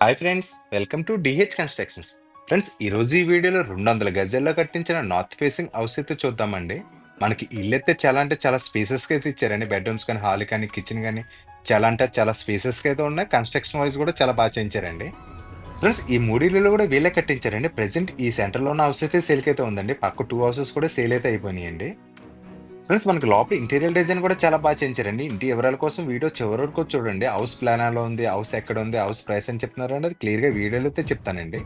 Hi friends, welcome to DH constructions. Friends, ఈరోజు ఈ వీడియోలో 200 గజాల్లో కట్టించిన నార్త్ ఫేసింగ్ హౌస్ అయితే చూద్దామండి. మనకి ఇల్లు అయితే చాలా అంటే చాలా స్పేసెస్గా అయితే ఇచ్చారండి. బెడ్రూమ్స్ కానీ, హాల్ కానీ, కిచెన్ కానీ చాలా అంటే చాలా స్పేసెస్గా అయితే ఉన్నాయి. కన్స్ట్రక్షన్ వైజ్ కూడా చాలా బాగా చేయించారండి. ఫ్రెండ్స్, ఈ మూడిళ్ళు కూడా వీళ్ళే కట్టించారండి. ప్రెసెంట్ ఈ సెంటర్లో ఉన్న హౌస్ అయితే సేల్కి అయితే ఉందండి. పక్క 2 హౌసెస్ కూడా సేల్ అయితే అయిపోయినాయండి. ఫ్రెండ్స్, మనకి లోపల ఇంటీరియర్ డిజైన్ కూడా చాలా బాగా చేయించారండి. ఇంటి వివరాల కోసం వీడియో చివరి వరకు చూడండి. హౌస్ ప్లాన్ ఎలా ఉంది, హౌస్ ఎక్కడ ఉంది, హౌస్ ప్రైస్ అని చెప్తున్నారు అంటే అది క్లియర్గా వీడియోలో అయితే చెప్తానండి.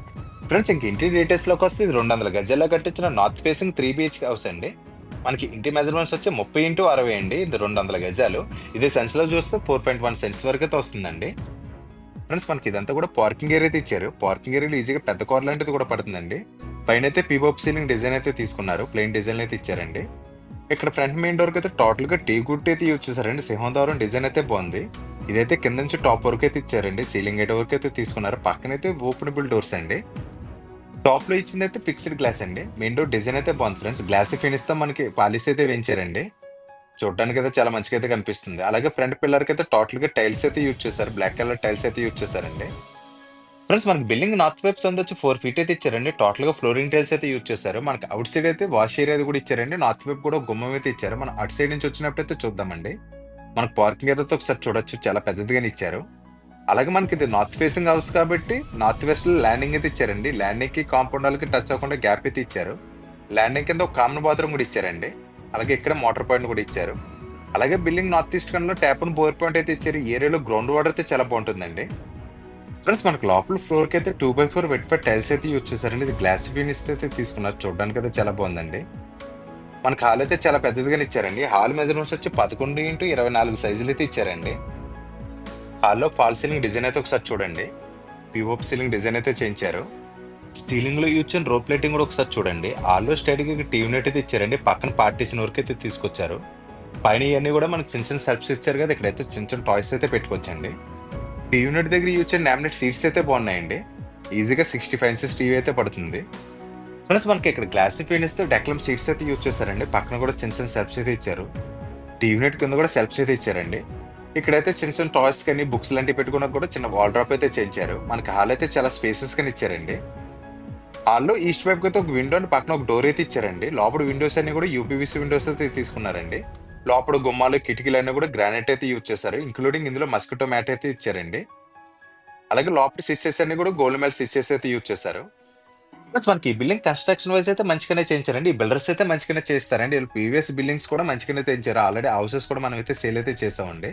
ఫ్రెండ్స్, ఇంక ఇంటి డీటెయిల్స్లోకి వస్తే ఇది 200 గజాల్లో కట్టించిన నార్త్ ఫేసింగ్ 3 BHK హౌస్ అండి. మనకి ఇంటి మెజర్మెంట్స్ వచ్చి 30x60 అండి. ఇది 200 గజాలు. ఇదే సెన్స్లో చూస్తే 4.1 సెంట్స్ వరకు అయితే వస్తుందండి. ఫ్రెండ్స్, మనకి ఇదంతా కూడా పార్కింగ్ ఏరియా అయితే ఇచ్చారు. పార్కింగ్ ఏరియాలో ఈజీగా పెద్ద కార్ లాంటిది కూడా పడుతుందండి. పైన అయితే పీఓపీ సీలింగ్ డిజైన్ అయితే తీసుకున్నారు. ప్లెయిన్ డిజైన్ అయితే ఇచ్చారండి. ఇక్కడ ఫ్రంట్ మెయిన్ డోర్ కి అయితే టోటల్ గా టీ గుడ్ అయితే యూజ్ చేశారండి. సింహద్వారం డిజైన్ అయితే బాగుంది. ఇదైతే కింద నుంచి టాప్ వరకు అయితే ఇచ్చారండి. సీలింగ్ అయితే వరకు అయితే తీసుకున్నారు. పక్కనైతే ఓపెనబుల్ డోర్స్ అండి. టాప్ లో ఇచ్చింది అయితే ఫిక్స్డ్ గ్లాస్ అండి. మెయిన్ డోర్ డిజైన్ అయితే బాగుంది ఫ్రెండ్స్. గ్లాస్ ఫినిష్ తో మనకి పాలిష్ అయితే వేయించారండి. చూడడానికి అయితే చాలా మంచిగా అయితే కనిపిస్తుంది. అలాగే ఫ్రంట్ పిల్లర్ కి అయితే టోటల్ గా టైల్స్ అయితే యూజ్ చేశారు. బ్లాక్ కలర్ టైల్స్ అయితే యూజ్ చేశారండి. ఫ్రెండ్స్, మనకి బిల్డింగ్ నార్త్ వైపు సందు వచ్చి 4 feet అయితే ఇచ్చారండి. టోటల్ గా ఫ్లోరింగ్ టైల్స్ అయితే యూజ్ చేశారు. మనకి అవుట్ సైడ్ అయితే వాష్ ఏరియా కూడా ఇచ్చారండి. నార్త్ వైపు కూడా గుమ్మం అయితే ఇచ్చారు. మనం అటు సైడ్ నుంచి వచ్చినప్పుడు అయితే చూద్దామండి. మనకు పార్కింగ్ ఏరియాతో ఒకసారి చూడొచ్చు, చాలా పెద్దదిగానే ఇచ్చారు. అలాగే మనకి ఇది నార్త్ ఫేసింగ్ హౌస్ కాబట్టి నార్త్ వెస్ట్ లో ల్యాండింగ్ అయితే ఇచ్చారండి. ల్యాండింగ్ కి కాంపౌండ్ వాళ్ళకి టచ్ అవ్వకుండా గ్యాప్ అయితే ఇచ్చారు. ల్యాండింగ్ కింద ఒక కామన్ బాత్రూమ్ కూడా ఇచ్చారండి. అలాగే ఇక్కడ మోటార్ పాయింట్ కూడా ఇచ్చారు. అలాగే బిల్డింగ్ నార్త్ ఈస్ట్ కన్నా ట్యాప్ అండ్ బోర్ పాయింట్ అయితే ఇచ్చారు. ఈ ఏరియాలో గ్రౌండ్ వాటర్ అయితే చాలా బాగుంటుందండి. ఫ్రెండ్స్, మనకి లోపల ఫ్లోర్ కి అయితే 2x4 వెట్ ఫర్ టైల్స్ అయితే యూజ్ చేశారండి. ఇది గ్లాస్ ఫినిష్ అయితే తీసుకున్నారు. చూడడానికి అయితే చాలా బాగుందండి. మనకి హాల్ అయితే చాలా పెద్దదిగానే ఇచ్చారండి. హాల్ మెజర్మెంట్స్ వచ్చి 11x24 సైజులు అయితే ఇచ్చారండి. హాల్లో ఫాల్ సీలింగ్ డిజైన్ అయితే ఒకసారి చూడండి. పిఓపి సీలింగ్ డిజైన్ అయితే చేయించారు. సీలింగ్ లో యూజ్ చేసిన రోప్ లైటింగ్ కూడా ఒకసారి చూడండి. హాల్లో స్టడీగా టీవీ నెట్ అయితే ఇచ్చారండి. పక్కన పార్టీషన్ వరకు అయితే తీసుకొచ్చారు. పైన ఇవన్నీ కూడా మనకి చిన్న చిన్న సెల్ఫ్స్ ఇచ్చారు కదా, ఇక్కడైతే చిన్న చిన్న టాయ్స్ అయితే పెట్టుకోవచ్చండి. టీవీ యూనిట్ దగ్గర యూజ్ చేసిన లామినేట్ సీట్స్ అయితే బాగున్నాయండి. ఈజీగా 65 inches టీవీ అయితే పడుతుంది. ఫ్రెండ్స్, మనకి ఇక్కడ గ్లాస్ ఫినిష్ తో డెక్లమ్ సీట్స్ అయితే యూజ్ చేశారండి. పక్కన కూడా చిన్న చిన్న సెల్ఫ్స్ అయితే ఇచ్చారు. టీవీ యూనిట్ కింద కూడా సెల్ఫ్స్ అయితే ఇచ్చారండి. ఇక్కడైతే చిన్న చిన్న టాయ్స్ కానీ బుక్స్ లాంటివి పెట్టుకున్నా కూడా చిన్న వాల్ డ్రాప్ అయితే చేయించారు. మనకి హాల్ అయితే చాలా స్పేసెస్ కానీ ఇచ్చారండి. హాల్లో ఈస్ట్ వైపు అయితే ఒక విండో అని పక్కన ఒక డోర్ అయితే ఇచ్చారండి. లోపల విండోస్ అన్ని కూడా యూపీవీసీ విండోస్ అయితే తీసుకున్నారండి. లోపల గుమ్మాలు కిటికీలు అన్నీ కూడా గ్రానైట్ అయితే యూజ్ చేశారు. ఇంక్లూడింగ్ ఇందులో మస్కిటో మ్యాట్ అయితే ఇచ్చారండి. అలాగే లోపల స్విచ్చెస్ అన్ని కూడా గోల్డ్ మెల్ స్విచ్చెస్ అయితే యూజ్ చేశారు. ప్లస్ మనకి ఈ బిల్డింగ్ కన్స్ట్రక్షన్ వైజ్ అయితే మంచిగానే చేయించారండి. ఈ బిల్డర్స్ అయితే మంచిగానే చేస్తారండి. వీళ్ళు ప్రీవియస్ బిల్డింగ్స్ కూడా మంచిగానే చేయించారు. ఆల్రెడీ హౌసెస్ కూడా మనం అయితే సేల్ అయితే చేసామండి.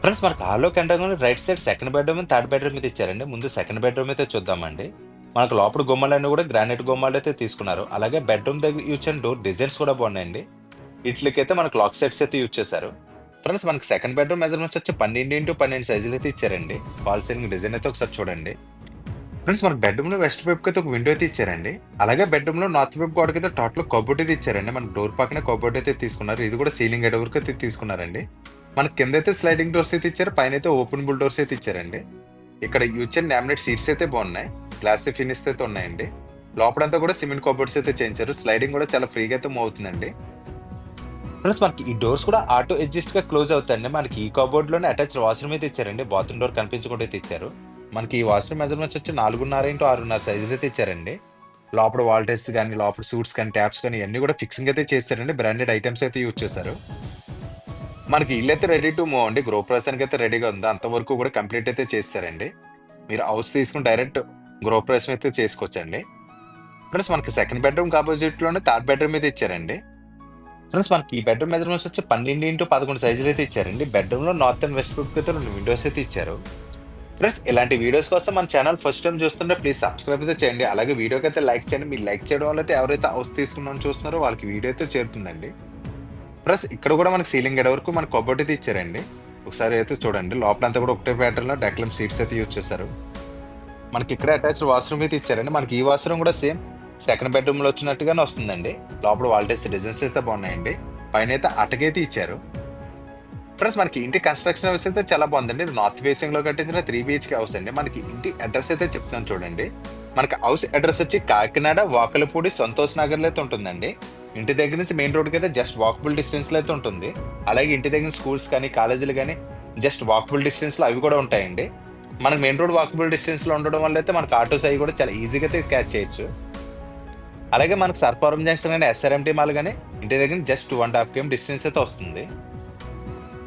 ఫ్రెండ్స్, మనకి హాల్లో కంటే right side second bedroom third bedroom అయితే ఇచ్చారండి. ముందు సెకండ్ బెడ్రూమ్ అయితే చూద్దామండి. మనకు లోపల గుమ్మాలన్నీ కూడా గ్రానైట్ గుమ్మాలు అయితే తీసుకున్నారు. అలాగే బెడ్రూమ్ దగ్గర యూజ్ చేసిన డోర్ డిజైన్స్ కూడా బాగున్నాయండి. వీటికైతే మనకు లాక్ సెట్స్ అయితే యూజ్ చేశారు. ఫ్రెండ్స్, మనకి సెకండ్ బెడ్రూమ్ మెజర్మెంట్స్ వచ్చి 12x12 సైజులు అయితే ఇచ్చారండి. ఫాల్ సీలింగ్ డిజైన్ అయితే ఒకసారి చూడండి. ఫ్రెండ్స్, మనకి బెడ్రూమ్ లో వెస్ట్ వైపు అయితే ఒక విండో అయితే ఇచ్చారండి. అలాగే బెడ్రూమ్ లో నార్త్ వైపు గోడకి అయితే టోటల్ కబోర్డ్ అయితే ఇచ్చారండి. మనకి డోర్ పక్కన కబోర్డ్ అయితే తీసుకున్నారు. ఇది కూడా సీలింగ్ ఎడ్ వరకు అయితే తీసుకున్నారండి. మనకి కింద అయితే స్లైడింగ్ డోర్స్ అయితే ఇచ్చారు. పైన అయితే ఓపెన్ బుల్ డోర్స్ అయితే ఇచ్చారండి. ఇక్కడ యూజ్ చేసిన లామినేట్ సీట్స్ అయితే బాగున్నాయి. గ్లాస్ ఫినిష్ అయితే ఉన్నాయండి. లోపలంతా కూడా సిమెంట్ కబోర్డ్స్ అయితే చేయించారు. స్లైడింగ్ కూడా చాలా ఫ్రీగా అయితే మూవ్ అవుతుందండి. ప్లస్ మనకి ఈ డోర్స్ కూడా ఆటో అడ్జస్ట్ గా క్లోజ్ అవుతాయండి. మనకి ఈ కబోర్డ్ లోనే అటాచ్ వాష్రూమ్ అయితే ఇచ్చారండి. బాత్రూమ్ డోర్ కనిపించకుండా అయితే ఇచ్చారు. మనకి ఈ వాష్రూమ్ మెజర్మెంట్స్ వచ్చి 4.5x6.5 సైజులు అయితే ఇచ్చారండి. లోపల వాల్టెస్ కానీ లోపల సూట్స్ కానీ ట్యాప్స్ కానీ ఇవన్నీ కూడా ఫిక్సింగ్ అయితే చేశారండి. బ్రాండెడ్ ఐటమ్స్ అయితే యూజ్ చేశారు. మనకి ఇల్లు అయితే రెడీ టు మూవ్ అండి. గృహప్రవేశానికి అయితే రెడీగా ఉంది. అంతవరకు కూడా కంప్లీట్ అయితే చేస్తారండి. మీరు హౌస్ తీసుకుని డైరెక్ట్ గృహప్రవేశం అయితే చేసుకోవచ్చండి. ప్లస్ మనకి సెకండ్ బెడ్రూమ్ ఆపోజిట్ లోనే థర్డ్ బెడ్రూమ్ అయితే ఇచ్చారండి. ఫ్రెండ్స్, మనకి ఈ బెడ్రూమ్ మెజర్మెంట్స్ వచ్చి 12x11 సైజులు అయితే ఇచ్చారండి. బెడ్రూమ్ లో నార్త్ అండ్ వెస్ట్ వైపు అయితే 2 విండోస్ అయితే ఇచ్చారు. ఫ్రెండ్స్, ఇలాంటి వీడియోస్ కోసం మన ఛానల్ ఫస్ట్ టైం చూస్తుంటే ప్లీజ్ సబ్స్క్రైబ్ అయితే చేయండి. అలాగే వీడియోకి అయితే లైక్ చేయండి. మీరు లైక్ చేయడం వల్ల అయితే ఎవరైతే హౌస్ తీసుకుందామని చూస్తున్నారో వాళ్ళకి వీడియో అయితే చేరుతుందండి. ప్లస్ ఇక్కడ కూడా మనకి సీలింగ్ ఎడ వరకు మనకి కబోర్డ్ అయితే ఇచ్చారండి. ఒకసారి అయితే చూడండి. లోపలంతా కూడా ఒకటే ప్యాటర్న్ లో డెక్లమ్ సీట్స్ అయితే యూజ్ చేశారు. మనకి ఇక్కడ అటాచ్డ్ వాష్రూమ్ అయితే ఇచ్చారండి. మనకి ఈ వాష్రూమ్ కూడా సేమ్ సెకండ్ బెడ్రూమ్ లో వచ్చినట్టుగానే వస్తుందండి. లోపల వాల్టేస్ డిజైన్స్ అయితే బాగున్నాయండి. పైన అయితే అటకైతే ఇచ్చారు. ఫ్రెండ్స్, మనకి ఇంటి కన్స్ట్రక్షన్ హౌస్ అయితే చాలా బాగుందండి. ఇది నార్త్ ఫేసింగ్ లో కట్టించిన 3 BHK హౌస్ అండి. మనకి ఇంటి అడ్రస్ అయితే చెప్తాను చూడండి. మనకి హౌస్ అడ్రస్ వచ్చి కాకినాడ వాకలపూడి సంతోష్ నగర్ లో అయితే ఉంటుందండి. ఇంటి దగ్గర నుంచి మెయిన్ రోడ్ కి అయితే జస్ట్ వాకబుల్ డిస్టెన్స్ లో అయితే ఉంటుంది. అలాగే ఇంటి దగ్గర స్కూల్స్ కానీ కాలేజీలు కానీ జస్ట్ వాకబుల్ డిస్టెన్స్ లో అవి కూడా ఉంటాయండి. మనకు మెయిన్ రోడ్ వాకబుల్ డిస్టెన్స్‌లో ఉండడం వల్ల అయితే మనకు ఆటోస్ అయి కూడా చాలా ఈజీగా అయితే క్యాచ్ చేయొచ్చు. అలాగే మనకు సర్పవరం జంక్షన్ గాని, ఎస్ఆర్ఎంటీ మాల్ గాని ఇంటి దగ్గర నుంచి జస్ట్ 2½ KM డిస్టెన్స్ అయితే వస్తుంది.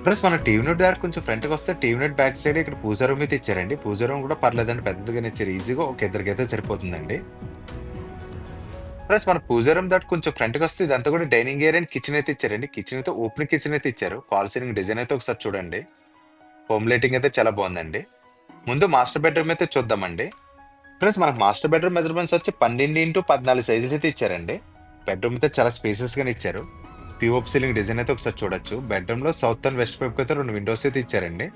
ప్లస్ మన టీవీ యూనిట్ దాటి కొంచెం ఫ్రంట్‌కొస్తే టీవీ యూనిట్ బ్యాక్ సైడ్ ఇక్కడ పూజా రూమ్ అయితే ఇచ్చారండి. పూజా రూమ్ కూడా పర్లేదండి, పెద్దగానే ఇచ్చారు. ఈజీగా ఒక ఇద్దరికైతే సరిపోతుందండి. ప్లస్ మన పూజా రూమ్ దాటి కొంచెం ఫ్రంట్‌కొస్తే ఇదంతా కూడా డైనింగ్ ఏరియా అండ్ కిచెన్ అయితే ఇచ్చారండి. కిచెన్ అయితే ఓపెన్ కిచెన్ అయితే ఇచ్చారు. ఫాల్ సీలింగ్ డిజైన్ అయితే ఒకసారి చూడండి. హోమ్ లైటింగ్ అయితే చాలా బాగుందండి. ముందు మాస్టర్ బెడ్రూమ్ అయితే చూద్దామండి. ఫ్రెండ్స్ మనకు మాస్టర్ బెడ్రూమ్ మెజర్మెంట్స్ వచ్చి 12x14 సైజెస్ అయితే ఇచ్చారండి. బెడ్రూమ్ అయితే చాలా స్పేసెస్ గానే ఇచ్చారు. పిఓపి సీలింగ్ డిజైన్ అయితే ఒకసారి చూడొచ్చు. బెడ్రూమ్ లో సౌత్ అండ్ వెస్ట్ వైపు అయితే 2 విండోస్ అయితే ఇచ్చారండి.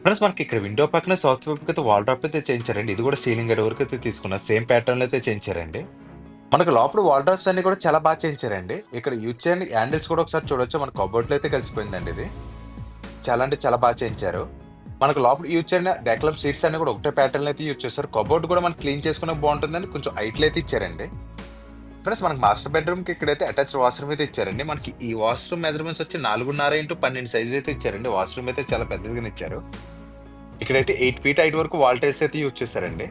ఫ్రెండ్స్ మనకి ఇక్కడ విండో పక్కన సౌత్ వైపు అయితే వాల్ డ్రాప్ అయితే చేయించారండి. ఇది కూడా సీలింగ్ గడి వరకు అయితే తీసుకున్నారు. సేమ్ ప్యాటర్న్ అయితే చేయించారండి. మనకు లోపల వాల్ డ్రాప్స్ అన్ని కూడా చాలా బాగా చేయించారండి. ఇక్కడ యూజ్ చేయండి హ్యాండిల్స్ కూడా ఒకసారి చూడొచ్చు. మన కబోర్డ్ లో అయితే కలిసిపోయిందండి. ఇది చాలా అంటే చాలా బాగా చేయించారు. మనకు లోపల యూజ్ చేసిన డెక్లమ్ సీట్స్ అన్ని కూడా ఒకటే ప్యాటర్న్ అయితే యూజ్ చేస్తారు. కబోర్డ్ కూడా మనం క్లీన్ చేసుకునే బాగుంటుందని కొంచెం హైట్లో అయితే ఇచ్చారండి. ఫ్రెండ్స్ మనకి మాస్టర్ బెడ్రూమ్ కి ఇక్కడైతే అటాచ్ వాష్రూమ్ అయితే ఇచ్చారండి. మనకి ఈ వాష్రూమ్ మెజర్మెంట్స్ వచ్చి 4.5x12 సైజ్ అయితే ఇచ్చారండి. వాష్రూమ్ అయితే చాలా పెద్దదిగా ఇచ్చారు. ఇక్కడైతే 8 ఫీట్ హైట్ వరకు వాల్ టైల్స్ అయితే యూజ్ చేశారండి.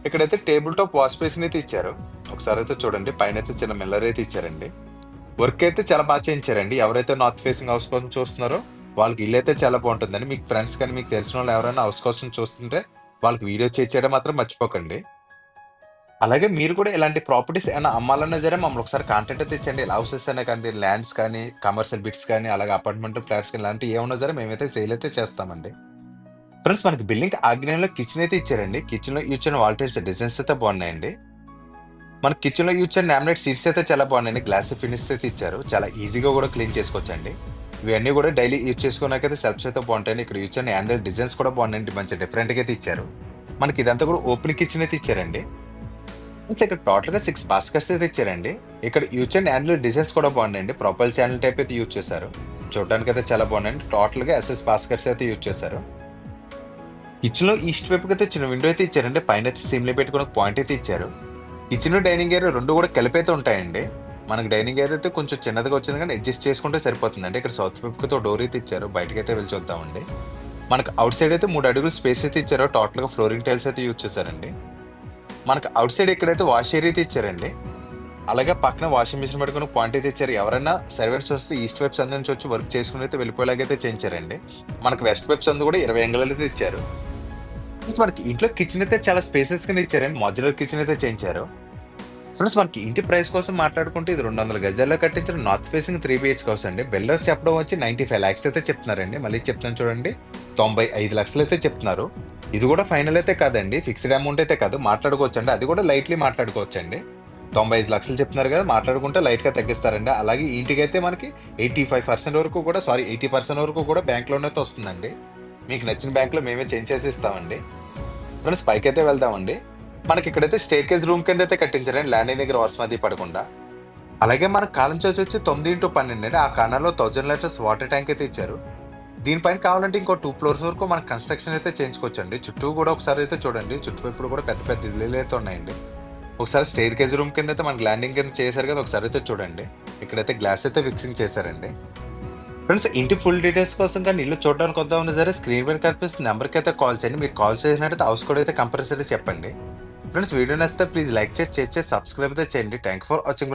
ఇక్కడైతే టేబుల్ టాప్ వాష్ బేసిన్ అయితే ఇచ్చారు. ఒకసారి అయితే చూడండి. పైన అయితే చిన్న మిల్లర్ అయితే ఇచ్చారండి. వర్క్ అయితే చాలా బాగా చేయించారండి. ఎవరైతే నార్త్ ఫేసింగ్ హౌస్ కోసం చూస్తున్నారో వాళ్ళకి ఇల్లు అయితే చాలా బాగుంటుందండి. మీకు ఫ్రెండ్స్ కానీ మీకు తెలిసిన వాళ్ళు ఎవరైనా హౌస్ కోసం చూస్తుంటే వాళ్ళకి వీడియో చేయడం మాత్రం మర్చిపోకండి. అలాగే మీరు కూడా ఇలాంటి ప్రాపర్టీస్ ఏమైనా అమ్మాలన్నా సరే మమ్మల్ని ఒకసారి కాంటాక్ట్ అయితే ఇచ్చండి. హౌసెస్ అనే కానీ ల్యాండ్స్ కానీ కమర్షియల్ బిట్స్ కానీ అలాగే అపార్ట్మెంట్ ఫ్లాట్స్ కానీ ఇలాంటివి ఏమన్నా సరే మేమైతే సేల్ అయితే చేస్తామండి. ఫ్రెండ్స్ మనకి బిల్డింగ్ ఆగ్నేయంలో కిచెన్ అయితే ఇచ్చారండి. కిచెన్ లో యూజ్ చేసిన వాల్ టైల్స్ డిజైన్స్ అయితే బాగున్నాయండి. మన కిచెన్ లో యూజ్ చేసిన లామినేట్ సీట్స్ అయితే చాలా బాగున్నాయండి. గ్లాస్ ఫినిష్ అయితే ఇచ్చారు. చాలా ఈజీగా కూడా క్లీన్ చేసుకోవచ్చండి. ఇవన్నీ కూడా డైలీ యూజ్ చేసుకోవడానికైతే సెల్ఫ్స్ అయితే బాగుంటాయండి. ఇక్కడ యూజ్ చేసిన హ్యాండిల్ డిజైన్స్ కూడా బాగున్నాయండి. మంచి డిఫరెంట్ గా అయితే ఇచ్చారు. మనకి ఇదంతా కూడా ఓపెన్ కిచెన్ అయితే ఇచ్చారండి. ఇక్కడ టోటల్ గా 6 బాస్కెట్స్ అయితే ఇచ్చారండి. ఇక్కడ యూజ్ చేసిన హ్యాండిల్ డిజైన్స్ కూడా బాగున్నాయండి. ప్రొఫైల్ ఛానల్ టైప్ అయితే యూజ్ చేశారు. చూడడానికి అయితే చాలా బాగున్నాయండి. టోటల్ గా SS బాస్కెట్స్ అయితే యూజ్ చేశారు. కిచెన్ లో ఈస్ట్ వైపుకి అయితే చిన్న విండో అయితే ఇచ్చారండి. పైన అయితే సిమ్లీ పెట్టుకుని పాయింట్ అయితే ఇచ్చారు. కిచెన్ డైనింగ్ ఏరియా రెండు కూడా కలిపి అయితే ఉంటాయండి. మనకి డైనింగ్ ఏరియా అయితే కొంచెం చిన్నదిగా వచ్చింది కానీ అడ్జస్ట్ చేసుకుంటే సరిపోతుందండి. ఇక్కడ సౌత్ వైపుతో డోర్ అయితే ఇచ్చారు. బయటకి అయితే వెళ్ళి చూద్దామండి. మనకు అవుట్ సైడ్ అయితే 3 అడుగులు స్పేస్ అయితే ఇచ్చారు. టోటల్ గా ఫ్లోరింగ్ టైల్స్ అయితే యూజ్ చేశారండి. మనకు అవుట్ సైడ్ ఇక్కడైతే వాష్ ఏరియా అయితే ఇచ్చారండి. అలాగే పక్కన వాషింగ్ మిషన్ పెట్టుకుని పాయింట్ అయితే ఇచ్చారు. ఎవరైనా సర్వెంట్స్ వస్తే ఈస్ట్ వైపు సందు నుంచి వచ్చి వర్క్ చేసుకుని అయితే వెళ్ళిపోయేలాగైతే చేయించారండి. మనకు వెస్ట్ వైపు సందు కూడా 20 అంగుళాలు అయితే ఇచ్చారు. మనకి ఇంట్లో కిచెన్ అయితే చాలా స్పేసెస్ గా ఇచ్చారండి. మాడ్యులర్ కిచెన్ అయితే చేయించారు. ఫ్రెండ్స్ మనకి ఇంటి ప్రైస్ కోసం మాట్లాడుకుంటే ఇది 200 గజాల్లో కట్టించిన నార్త్ ఫేసింగ్ 3 BHK హౌస్ అండి. బిల్డర్స్ చెప్పడం వచ్చి 95 lakhs అయితే చెప్తున్నారండి. మళ్ళీ చెప్తాను చూడండి, 95 లక్షలు అయితే చెప్తున్నారు. ఇది కూడా ఫైనల్ అయితే కాదండి, ఫిక్స్డ్ అమౌంట్ అయితే కాదు, మాట్లాడుకోవచ్చు అండి. అది కూడా లైట్లీ మాట్లాడుకోవచ్చు అండి. 95 లక్షలు చెప్తున్నారు కదా, మాట్లాడుకుంటే లైట్ గా తగ్గిస్తారండి. అలాగే ఇంటికైతే మనకి 85% వరకు కూడా 80% వరకు కూడా బ్యాంక్ లోన్ అయితే వస్తుందండి. మీకు నచ్చిన బ్యాంక్ లో మేమే చేంజ్ చేసి ఇస్తామండి. ఫ్రెండ్స్ పైకి అయితే వెళ్దామండి. మనకి ఇక్కడైతే స్టేర్ కేజ్ రూమ్ కింద అయితే కట్టించారండి, ల్యాండింగ్ దగ్గర వర్షం అది పడకుండా. అలాగే మనకు కాలం చర్చ్ వచ్చి 9x12 అండి. ఆ కాలంలో 1000 లీటర్స్ వాటర్ ట్యాంక్ అయితే ఇచ్చారు. దీనిపైన కావాలంటే ఇంకో 2 ఫ్లోర్స్ వరకు మనకు కన్స్ట్రక్షన్ అయితే చేయించుకోవచ్చండి. చుట్టూ కూడా ఒకసారి అయితే చూడండి, చుట్టుపక్కల కూడా పెద్ద పెద్ద ఇల్లులు అయితే ఉన్నాయండి. ఒకసారి స్టేర్ కేజ్ రూమ్ కింద అయితే మనకి ల్యాండింగ్ కింద చేశారు కదా, ఒకసారి అయితే చూడండి. ఇక్కడైతే గ్లాస్ అయితే ఫిక్సింగ్ చేశారండి. ఫ్రెండ్స్ ఇంటి ఫుల్ డీటెయిల్స్ కోసం కానీ ఇల్లు చూడడానికి వద్దామన్నా సరే స్క్రీన్ మీద కనిపిస్తుంది నెంబర్కి అయితే కాల్ చేయండి. మీరు కాల్ చేసినట్టయితే హౌస్ కోడ్ అయితే కంపల్సరీ చెప్పండి. ఫ్రెండ్స్ వీడియో నచ్చితే ప్లీజ్ లైక్ చేసి సబ్స్క్రైబ్ అయితే చేయండి. Thank for watching.